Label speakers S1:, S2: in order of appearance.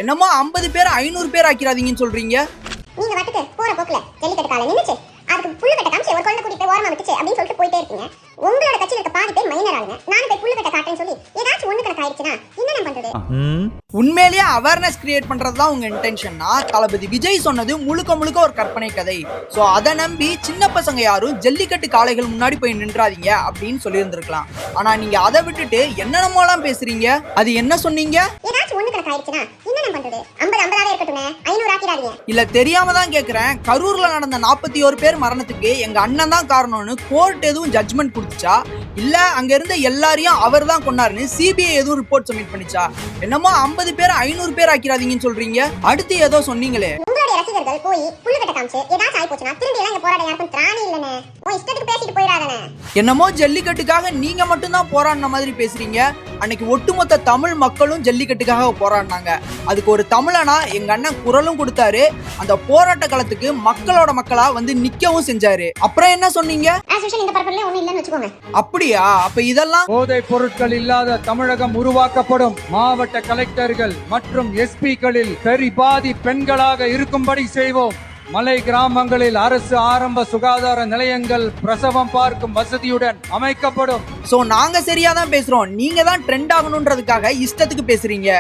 S1: என்னமோ 50 பேர் 500 பேர் ஆக்கிறாதீங்கன்னு சொல்றீங்க.
S2: நீங்க வாட்டுக்கு போற போக்குல ஜல்லிக்கட்டு காலை நின்னுச்சு, அதுக்கு புல்லு கட்ட காமிச்சு ஒரு குழந்தை கூட்டிட்டு ஓரமா விட்டுச்சு அப்படின்னு சொல்லிட்டு போயிட்டே இருக்கீங்க. உங்களோட கட்சியில இருக்க பாதி பேர் மைனர் ஆளுங்க. நானும் போய் புல்லு கட்ட காட்டுறேன்னு சொல்லி ஏதாச்சும் ஒண்ணு கணக்கு ஆயிடுச்சுன்னா என்ன பண்றது?
S1: உண்மையிலேயே அவேர்னஸ் கிரியேட் பண்றதுதான் உங்க இன்டென்ஷன்னா தளபதி விஜய் சொன்னது முழுக்க முழுக்க ஒரு கற்பனை கதை. சோ அதை நம்பி சின்ன பசங்க யாரும் ஜல்லிக்கட்டு காளைகள் முன்னாடி போய் நின்றாதீங்க அப்படின்னு சொல்லியிருந்திருக்கலாம். ஆனா நீங்க அதை விட்டுட்டு என்னென்னமோலாம் பேசுறீங்க. அது என்ன சொன்னீங்க?
S2: ஏதாச்சும் ஒண்ணு கணக்கு ஆயிடுச்சுன்னா என்ன பண்றது? 50 இருக்கட்டும், 500 ஆக்கிடாதீங்க.
S1: இல்ல தெரியாம தான் கேக்குறேன். கரூர்ல நடந்த 41 பேர் மரணத்துக்கு எங்க அண்ணன் தான் காரணம்னு கோர்ட் எதுவும் ஜட்ஜ்மெண்ட் கொடுத்துச்சா, இல்ல அங்க இருந்த எல்லாரையும் அவர் தான் கொன்னாருன்னு சிபிஐ எதுவும் ரிப்போர்ட் சப்மிட் பண்ணிச்சா? என்னமோ 50 பேர் 500 பேர் ஆக்கிறாதீங்கன்னு சொல்றீங்க. அடுத்து ஏதோ சொன்னீங்களே,
S2: உங்களுடைய ரசிகர்கள் போய் புல்லு கட்ட காமிச்சு ஏதாச்சும் ஆயி போச்சுன்னா திரும்பி எல்லாம் இங்க போராட யாருக்கும் திராணி இல்லனே. உன் இஷ்டத்துக்கு பேசிட்டு போயிடாதனே.
S1: என்னமோ ஜல்லிக்கட்டுக்காக நீங்க மட்டும்தான் போராடின மாதிரி பேசுறீங்க. அன்னைக்கு ஒட்டுமொத்த தமிழ் மக்களும் ஜல்லிக்கட்டுக்காக போராடினாங்க. அதுக்கு ஒரு தமிழனா எங்க அண்ணன் குரலும் கொடுத்தாரு. அந்த போராட்ட களத்துக்கு மக்களோட மக்களா வந்து நிக்கவும் செஞ்சாரு. அப்புறம் என்ன சொன்னீங்க?
S2: இந்த பரப்புல ஒண்ணு இல்லன்னு வெச்சுக்கோங்க.
S1: அப்படியா? அப்ப இதெல்லாம்
S3: போதைப் பொருட்கள் இல்லாத தமிழகம் உருவாக்கப்படும். மாவட்ட கலெக்டர்கள் மற்றும் எஸ்பிக்களில் பாதி பெண்களாக இருக்கும்படி செய்வோம். மலை கிராமங்களில் அரசு ஆரம்ப சுகாதார நிலையங்கள் பிரசவம் பார்க்கும் வசதியுடன் அமைக்கப்படும்.
S1: சோ நாங்க சரியா தான் பேசுறோம், நீங்க தான் ட்ரெண்ட் ஆகணும்ன்றதுக்காக இஷ்டத்துக்கு பேசுறீங்க.